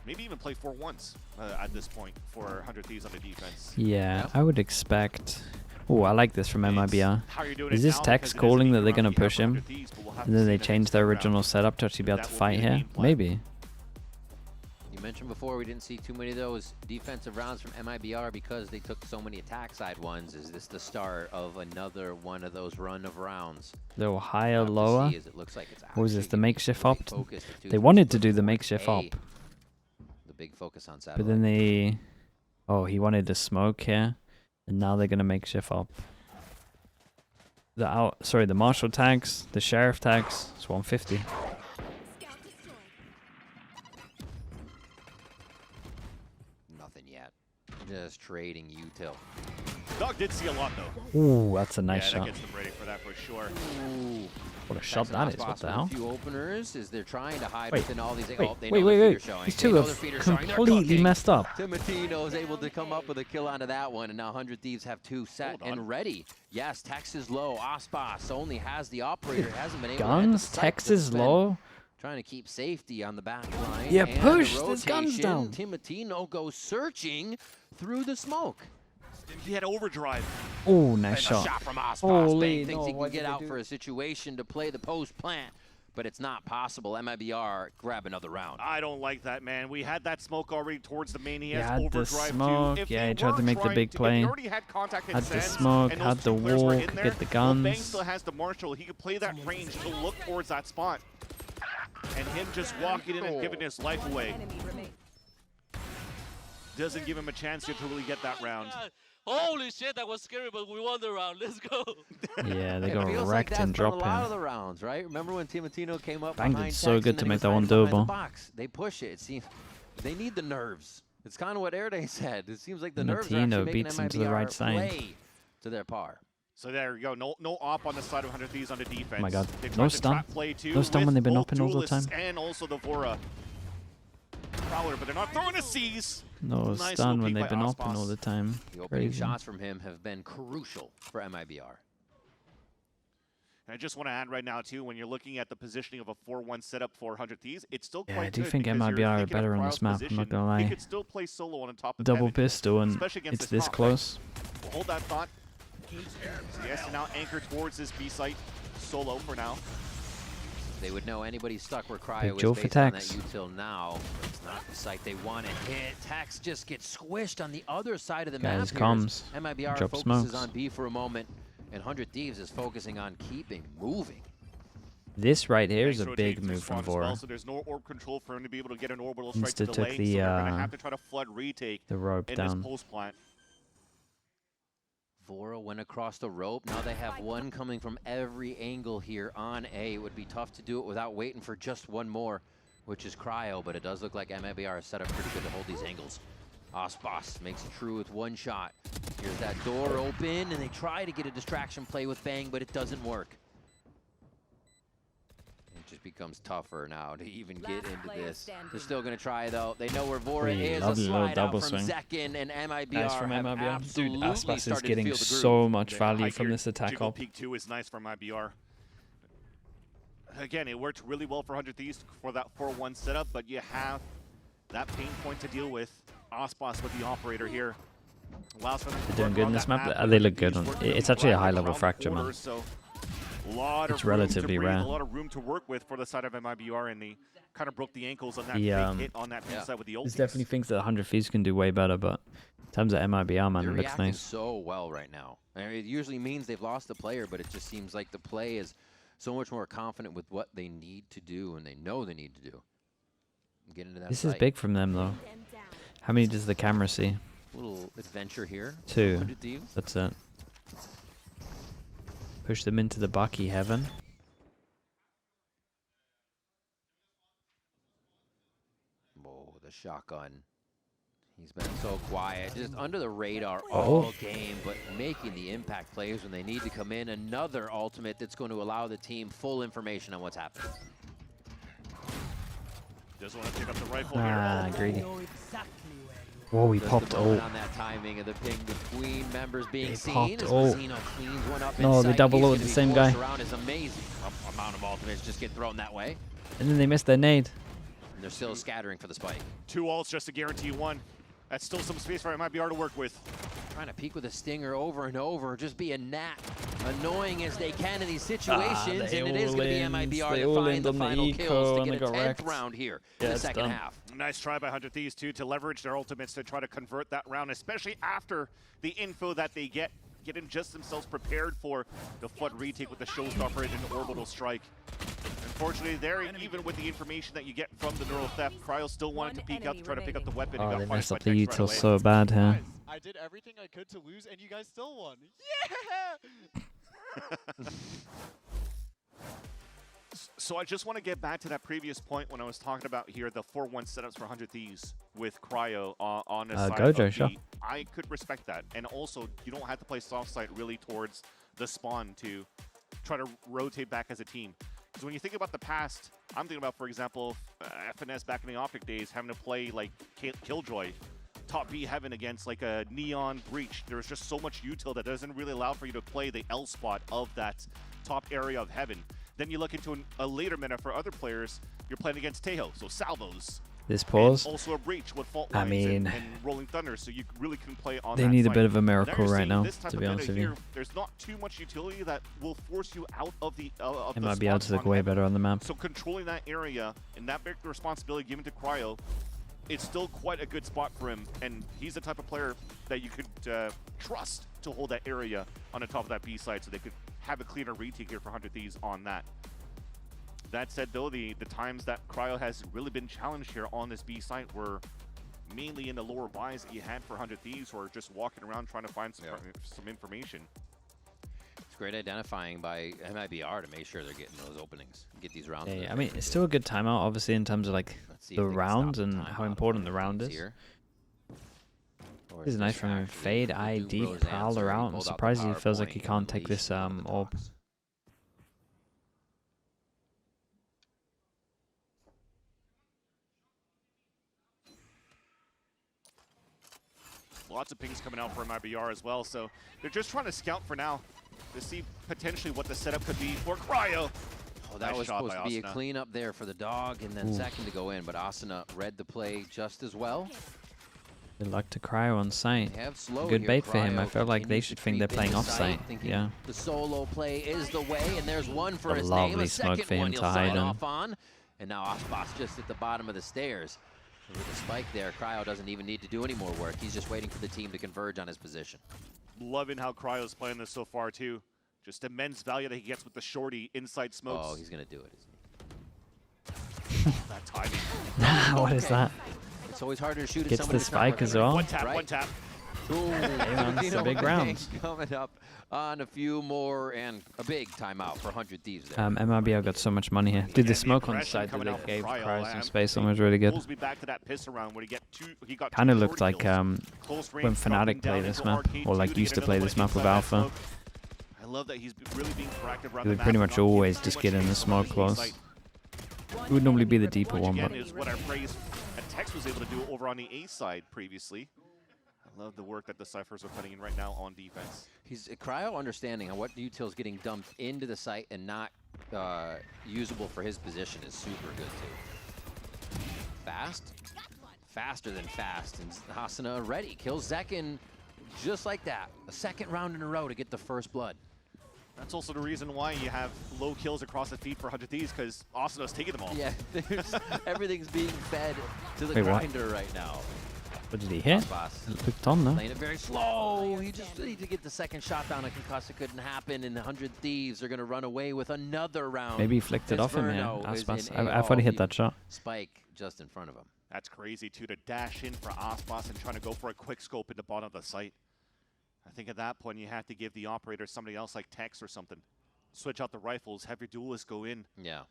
Maybe even play 4-1s at this point for 100 Thieves on the defense. Yeah, I would expect. Oh, I like this from MIBR. How you're doing Is it this now text because it is calling a that they're round going to here push for him? 100 Thieves, but we'll have And to then see they that change next their round. original setup to actually be able That to will fight be the here? game plan. Maybe. You mentioned before we didn't see too many of those defensive rounds from MIBR because they took so many attack side ones. Is this the start of another one of those run of rounds? Little higher, We'll have to lower. see, as it looks like it's What was this, actually the makeshift really op? focused to They two wanted to teams do the towards makeshift A. op. The big focus on But satellite. then they... Oh, he wanted to smoke here. And now they're going to makeshift op. The marshal tags, the sheriff tags, it's 150. Nothing yet. Just trading util. Dog did see a lot though. Ooh, that's a nice Yeah, that shot. gets them ready for that for sure. Ooh. What a shot that is, what the hell? A few openers as they're trying to hide Wait, within all these. Wait, they wait, know wait, their feet wait. are showing. These They two know have their feet are showing. They're completely cooking. messed up. Timotino is able to come up with a kill onto that one, and now 100 Thieves have 2 set Hold on. and ready. Yes, Tex is low. Aspas only has the operator. Hasn't been able to Guns? hit the site Tex to is spend. low? Trying to keep safety on the back line. Yeah, and push, the there's guns rotation. down. Timotino goes searching through the smoke. He had overdrive. Oh, nice And a shot. shot from Aspas. Holy, Bang thinks no, he why can did get they out do for a situation to play the post plant, but it's not possible. MIBR grab another round. I don't like that, man. We had that smoke already towards the main. He Yeah, has had the overdrive smoke. too. If Yeah, they he tried were to make the trying big to- play. If he already had contact in Had the Sands, smoke, and had those the two players were walk, in there, get the well, Bang guns. still has the marshal. He could play that range to look towards that spot. And him just walking in and giving his life away doesn't give him a chance here to really get that round. Holy shit, that was scary, but we won the round. Let's go. Yeah, they It got feels like wrecked that's and been a drop lot of here. the rounds, right? Remember when Timotino came up Bang behind did so Tex good and to then he make was that one hiding behind the doable. box? They push it. It seems they need the nerves. It's kind of what Erday said. It seems like the nerves are Timotino actually making beats him to the MIBR right side. play to their par. So there you go. No op on the side of 100 Thieves on the defense. Oh my God. They No tried to stun. trap play too No stun with when they've been both open all the duelists time. And also the Vora Prowler, but they're not throwing a C's. No Nice stun little when peek they've by been open Aspas. all the time. The opening Crazy. shots from him have been crucial for MIBR. And I just want to add right now, too, when you're looking at the positioning of a 4-1 setup for 100 Thieves, it's still Yeah, quite I do good think because you're MIBR are thinking of better on Prowl's this map, I'm not position. gonna He lie. could still play solo on top of Double Evan, pistol and especially against it's this top, close. Right? We'll hold that thought. So he has to now anchor towards this B site solo for now. They would know anybody stuck where Big Cryo Joe is for based on that Tex. util now. It's not the site they want to hit. Tex just gets squished on the other side of the Guys, map. comms. MIBR Drop focuses smokes. on B for a moment, and 100 Thieves is focusing on keeping moving. This right here is a Nice big rotating through move from spawn as well, Vora. so there's no orb control for him to be able to get an orbital strike Insta to took delay. the, So they're going to have to try to flood retake the rope in down. this post plant. Vora went across the rope. Now they have one coming from every angle here on A. It would be tough to do it without waiting for just one more, which is Cryo, but it does look like MIBR is set up pretty good to hold these angles. Osbos makes it true with one shot. Here's that door open, and they try to get a distraction play with Bang, but it doesn't work. It just becomes tougher now to even get into this. They're still going to try, though. They know where Vora is. A slide out from Zekin, and MIBR Nice from have MIBR. absolutely Dude, Aspas is started to getting feel the groove. so much value High from gear this attack jiggle up. peek 2 is nice from IBR. Again, it worked really well for 100 Thieves for that 4-1 setup, but you have that pain point to deal with. Osbos with the operator here. Allows for them to They're doing work good on in this that map. They look good. It's actually a high-level around the fracture, corner, man. so a lot It's of room to relatively breathe, rare. A lot of room to work with for the side of MIBR, and they kind of broke the ankles on that The, fake hit on that side with the ultis. This definitely thinks that 100 Thieves can do way better, but in terms of MIBR, man, They're it looks reacting nice. so well right now. I mean, it usually means they've lost a player, but it just seems like the play is so much more confident with what they need to do and they know they need to do. Get into that This site. is big from them, though. How many does the camera see? Little adventure here. 2. 100 Thieves. That's it. Push them into the Bucky heaven. Oh, the shotgun. He's been so quiet, just under the radar Oh. all game, but making the impact plays when they need to come in. Another ultimate that's going to allow the team full information on what's happening. Does want to pick up the rifle Ah, here. greedy. Whoa, he Just popped the moment ult. on that timing of the ping between members being They seen. popped As ult. Mazzino cleans one up No, they inside. double He's ulted gonna the be same forced guy. around. Is amazing amount of ultimates just get thrown that way. And then they missed their nade. And they're still scattering for the spike. 2 ults just to guarantee 1. That's still some space for MIBR to work with. Trying to peek with a stinger over and over, just be a gnat. Annoying as they can in these situations, and it is going to be MIBR to find the final kills to get a 10th round here in the second half. Nice try by 100 Thieves, too, to leverage their ultimates to try to convert that round, especially after the info that they getting just themselves prepared for the flood retake with the showstopper and an orbital strike. Unfortunately, there, even with the information that you get from the neural theft, Cryo still wanted to peek out to try to pick up the weapon. Oh, and they got messed up punished by the Tex util right so bad here. Guys, I did everything I could to lose, and you guys still won. Yeah! So I just want to get back to that previous point when I was talking about here the 4-1 setups for 100 Thieves with Cryo on the side Gojo, of sure. B. I could respect that. And also, you don't have to play soft side really towards the spawn to try to rotate back as a team. Because when you think about the past, I'm thinking about, for example, FNS back in the Optic days having to play like Killjoy, top B heaven against like a Neon Breach. There's just so much util that doesn't really allow for you to play the L spot of that top area of heaven. Then you look into a later meta for other players, you're playing against Tejo, so salvos. This pause. And also a breach with fault I lines mean, and Rolling Thunder, so you really can play on they that need a side. bit of a Now miracle you're right seeing now, this type to of be meta honest with here, you. there's not too much utility that will force you out of the It might be able to look spawn way heaven. better on the map. So controlling that area and that big responsibility given to Cryo, it's still quite a good spot for him, and he's the type of player that you could trust to hold that area on the top of that B side, so they could have a cleaner retake here for 100 Thieves on that. That said, though, the times that Cryo has really been challenged here on this B site were mainly in the lower buys that you had for 100 Thieves, or just walking around trying to find some information. It's great identifying by MIBR to make sure they're getting those openings, get these rounds. Yeah, I mean, it's still a good timeout, obviously, in terms of like Let's see if the they can rounds stop the and timeout how of important the 100 round Thieves is. here. Or This is if nice this from him. actually Fade the ID, Doom Rose Prowler answer, he out. I'm pulled out the surprised he power feels like point he and can't take unleashed this one of the orb. talks. Lots of pings coming out for MIBR as well, so they're just trying to scout for now to see potentially what the setup could be for Cryo. Oh, that Nice was shot supposed by to be a Asuna. cleanup there for the dog, and then second to go in, but Asuna read the play just as well. Good luck to Cryo on site. They have slow Good here. bait for him. I Cryo feel like they continues should to think they're creep playing into off site. thinking Yeah. The solo play is the way, and there's one for A his name. lovely A smoke second for him one to he'll hide sign in. off on. And now Osbos just at the bottom of the stairs. And with the spike there, Cryo doesn't even need to do any more work. He's just waiting for the team to converge on his position. Loving how Cryo's playing this so far, too. Just immense value that he gets with the shorty inside smokes. Oh, he's going to do it, isn't he? That timing. What is that? It's always harder to shoot at Gets someone the who's not spike working as right. well. One tap, Right. one tap. Ooh, man, it's a big Bang round. Coming up on a few more and a big timeout for 100 Thieves there. MIBR got so much money here. Dude, the And smoke on the Intermission side that coming they out from gave Cryo, Cryo some and space on he was really good. pulls me back to that piss around where he got Kind of two looked shorty like kills. Close range, when dropping Fnatic down played this into map, Arcade or 2 like to used get to play another this one map with inside that Alpha. smoke. I love that he's really being proactive around He the would map pretty and much not giving always too just much get in the space on smoke the close. site. It would normally be the deeper Which one, again but is what our praise and Tex was able to do over on the A side previously. I love the work that the Cyphers are putting in right now on defense. He's Cryo understanding on what util's getting dumped into the site and not usable for his position is super good too. Fast? Faster than fast. And Hasana ready. Kills Zekin just like that. A second round in a row to get the first blood. That's also the reason why you have low kills across the feed for 100 Thieves, because Asano's taking them all. Yeah, everything's being fed to the Wait, what? grinder right now. what did he hit? Boss. It looked on though. Playing it very slow. He just needed to get the second shot down. A concussor couldn't happen, and the 100 Thieves are going to run away with another round. Maybe he flicked it As off him here. Verno is Aspas. in I thought he hit AO. that shot. Spike just in front of him. That's crazy, too, to dash in for Aspas and trying to go for a quick scope in the bottom of the site. I think at that point you have to give the operator somebody else like Tex or something. Switch out the rifles, have your duelists go in. Yeah.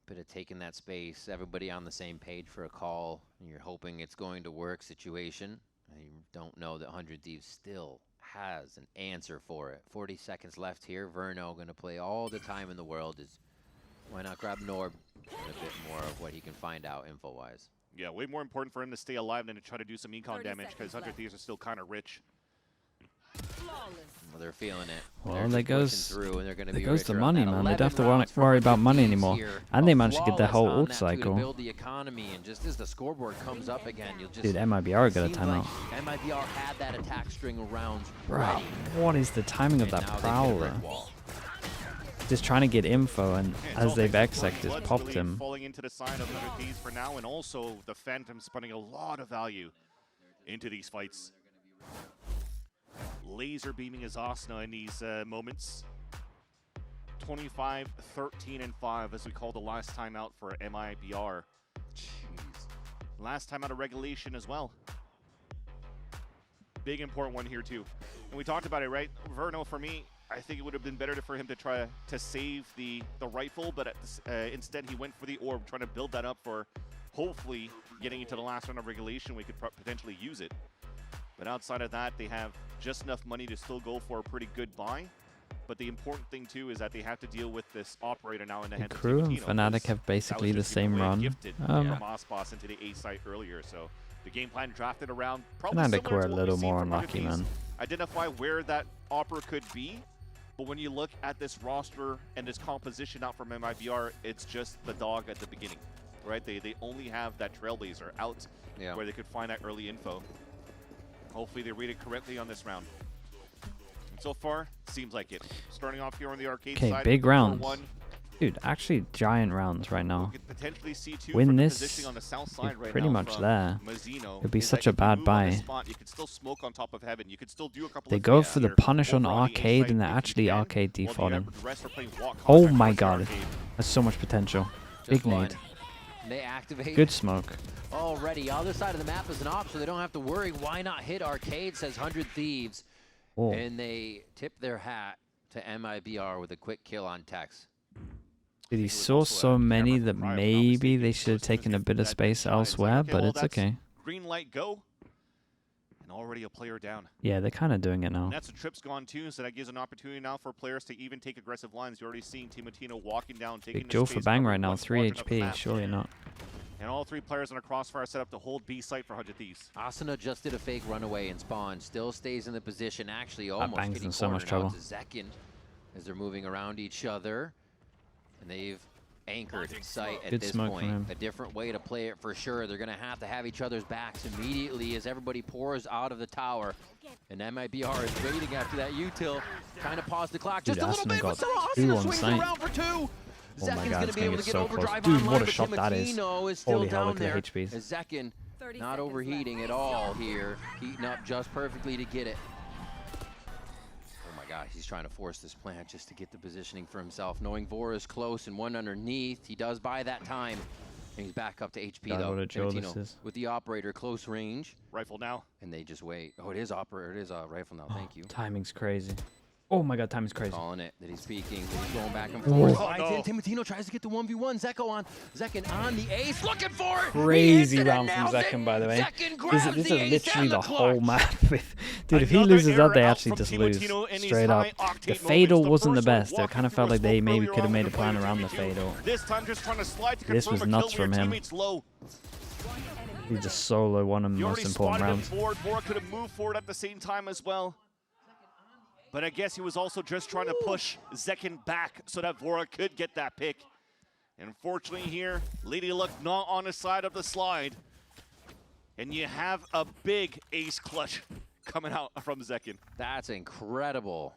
Bit of taking that space, everybody on the same page for a call, and you're hoping it's going to work situation. And you don't know that 100 Thieves still has an answer for it. 40 seconds left here. Verno going to play all the time in the world. Why not grab Norb and a bit more of what he can find out info-wise. Yeah, way more important for him to stay alive than to try to do some econ 30 damage, because seconds 100 left. Thieves are still kind of rich. Well, they're feeling it. Well, They're there just goes- pushing through, and they're gonna there be goes the richer on money, that. man. They don't have to 11 rounds for worry about 100 money Thieves anymore. here. And they managed to get their Flawless whole on ult that, too, cycle. to build the economy, and just as the scoreboard comes up again, you'll just Dude, MIBR got a seems timeout. like MIBR had that attack string of rounds Bro, ready. what is the timing of And that now they've hit a prowler? brick wall. Just trying to get info, and Yeah, it's as all they've thanks to X-Sec, just Blood's popped really him. falling into the side of 100 Thieves for now, and also the Phantom's putting a lot of value into these fights. Laser beaming his Asuna in these moments. 25, 13, and 5, as we call the last time out for MIBR. Jeez. Last time out of regulation as well. Big important one here too. And we talked about it, right? Verno, for me, I think it would have been better for him to try to save the rifle, but instead he went for the orb, trying to build that up for hopefully getting into the last round of regulation. We could potentially use it. But outside of that, they have just enough money to still go for a pretty good buy. But the important thing too is that they have to deal with this operator now in the hands of Crew and Timotino, Fnatic 'cause have that basically was the just given same away run. gifted from Osbos into the A site earlier. So the game plan drafted around probably Fnatic similar were to a what little we've seen more from 100 unlucky, Thieves. man. Identify where that opera could be. But when you look at this roster and this composition out from MIBR, it's just the dog at the beginning, right? They only have that Trailblazer out where they could find that early info. Hopefully they read it correctly on this round. And so far, seems like it. Starting off here on the arcade side. Okay, big rounds. 4-1. Dude, actually giant rounds right We now. could potentially see two Win from the this, positioning on the south you're side right pretty now much from there. Mazzino, It'd be is such that a if you bad move on the buy. spot, you could still smoke on top of heaven. You could still do a couple They of go things for the here punish on over the A arcade, site and they're if you actually can, arcade while the defaulting. rest are playing walk Oh combat my towards the god. arcade. That's so much potential. Just Big one. nade. They activate. Good smoke. Already, other side of the map is an op, so they don't have to worry. Why not hit arcade, says 100 Thieves. Oh. And they tip their hat to MIBR with a quick kill on Tex. Dude, he was saw also so a many camera that from Cryo, if I'm not maybe mistaken. they should have So as soon as taken a they bit of that space shot, it's like, elsewhere, okay, but well, it's that's okay. Green light go. And already a player down. Yeah, they're kind of doing it now. And that's the trip's gone too, so that gives an opportunity now for players to even take aggressive lines. You're already seeing Timotino walking down, taking Big the Joe for space, Bang covering right now, one 3 quadrant of the HP, map. surely not. And all three players on a crossfire set up to hold B site for 100 Thieves. Asuna just did a fake runaway and spawn. Still stays in the position. Actually, almost Bang's getting in so much cornered out trouble. to Zekin as they're moving around each other. And they've anchored site at Good this smoke from him. point. A different way to play it for sure. They're going to have each other's backs immediately as everybody pours out of the tower. And MIBR is waiting after that util. Trying to pause the clock just a little bit, but so Asuna swings around for 2. Oh my Zekin's god, going it's to be gonna able get to get so close. overdrive Dude, online, what a but shot that is. Timotino is still Holy hell, down look at there. the HPs. As Zekin 30 not seconds overheating left. at all here. Heating up just perfectly to get it. Oh my god, he's trying to force this plant just to get the positioning for himself. Knowing Vora is close and one underneath, he does buy that time. And he's back up to HP God, though. what a duel this Timotino is. with the operator close range. Rifle now. And they just wait. Oh, it is operator. It is a rifle now. Thank you. Timing's crazy. Oh my god, timing's crazy. Calling it. That he's peeking. That he's going back and forth. Oh, no. Timotino tries to get the 1v1. Zeko on. Zekin on the ace. Looking for it. Crazy round from Zekin, by the way. This is literally the whole map. Dude, if he loses that, they actually just lose. Straight up. The Fatal wasn't the best. It kind of felt like they maybe could have made a plan around the Fatal. This time just trying to slide to This confirm was a nuts kill from where your him. teammate's low. He just solo one of the You most already important spotted him rounds. forward. Vora could have moved forward at the same time as well. But I guess he was also just trying to push Zekin back so that Vora could get that pick. And unfortunately here, Lady Luck not on the side of the slide. And you have a big ace clutch coming out from Zekin. That's incredible.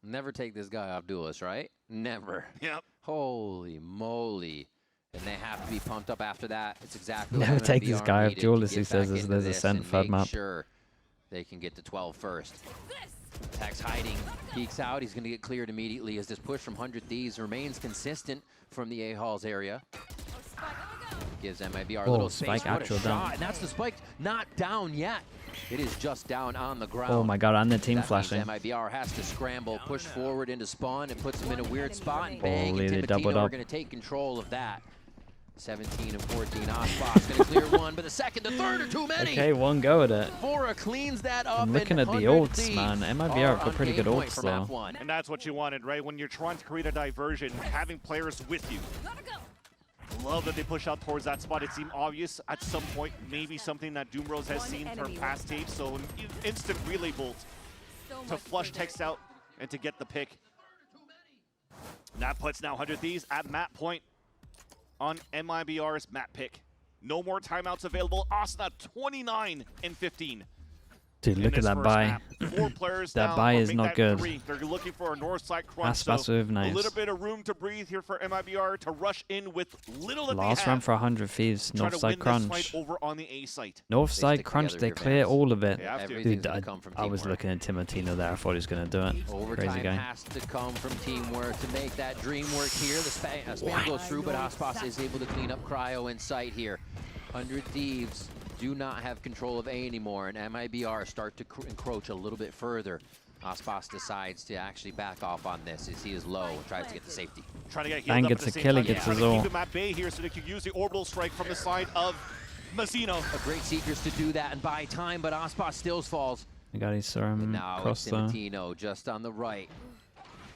Never take this guy off duelist, right? Never. Yep. Holy moly. And they have to be pumped up after that. It's exactly Never what take this MIBR guy off needed duelist, to he get says, back as into there's a this cent and fed make map. sure they can get to 12 first. Tex hiding, peeks out. He's going to get cleared immediately as this push from 100 Thieves remains consistent from the A-Halls area. Gives MIBR a little space. Spike What a actual shot. down. And that's the spike not down yet. It is just down on the ground. Oh my god, and the team That means flashing. MIBR has to scramble, push forward into spawn, and puts him in a weird spot. And bang, Holy, and they doubled Timotino are up. going to take control of that. 17 and 14. Osbot's going to clear one, but the second, the third are too many. Okay, one go at it. Vora cleans that up. I'm looking at the ults, man. MIBR have got pretty good ults, though. And that's what you wanted, right? When you're trying to create a diversion, having players with you. Love that they push out towards that spot. It seemed obvious at some point, maybe something that Doomrose has seen from past tapes. So an instant relay bolt to flush Tex out and to get the pick. And that puts now 100 Thieves at map point on MIBR's map pick. No more timeouts available. Asuna 29 and 15. Dude, look at that buy. 4 players That down, buy or is make not that good. 3. They're looking for a north side crunch. That's So nice. a little bit of room to breathe here for MIBR to rush in with little that Last they have. round for 100 Thieves. Try North to side win crunch. this fight over on the A site. North They side stick crunch, together they here, clear Vance. all of it. They have to. Everything's Dude, gonna come from I was teamwork. looking at Timotino there. I thought he was going to do it. Overtime Crazy guy. has to come from teamwork to make that dream work here. The spam goes through, but Aspas is able to clean up Cryo in sight here. 100 Thieves do not have control of A anymore, and MIBR start to encroach a little bit further. Aspas decides to actually back off on this as he is low and tries to get the safety. Trying to get Bang healed up gets at the a same kill, he time. gets Trying his to ult. keep him at bay here so they could use the orbital strike from the side of Mazzino. A great Seekers to do that and buy time, but Aspas still falls. I got his And now cross it's though. Timotino just on the right,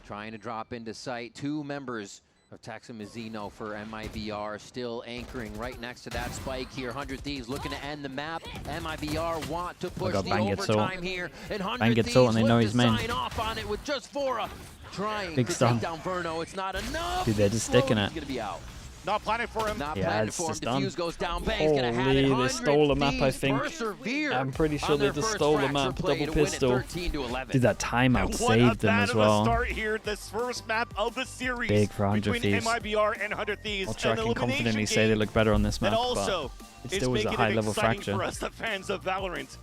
trying to drop into sight. 2 members of Tex and Mazzino for MIBR still anchoring right next to that spike here. 100 Thieves looking to end the map. MIBR want to push the Bang gets ult. overtime here. And 100 Bang gets Thieves ult and they know look he's to main. sign off on it with just Vora trying Big to stun. take down Verno. It's not enough. Dude, they're just sticking it. He's gonna be out. Not planning for him. Not Yeah, planning it's for him. just done. Diffuse goes down. Bang's gonna have it. Holy, they 100 stole the map, I Thieves think. persevere I'm pretty sure on they their just first stole the fracture map, play double to win it pistol. 13-11. Dude, that timeout And what saved a them as bad of a well. start here. This first map of the series Big for 100 between Thieves. MIBR and 100 Thieves. Ultra An can elimination confidently say they game look better on this map, that but also it is still was a making high it level exciting fracture. for us, the fans of Valorant.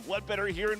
What better here in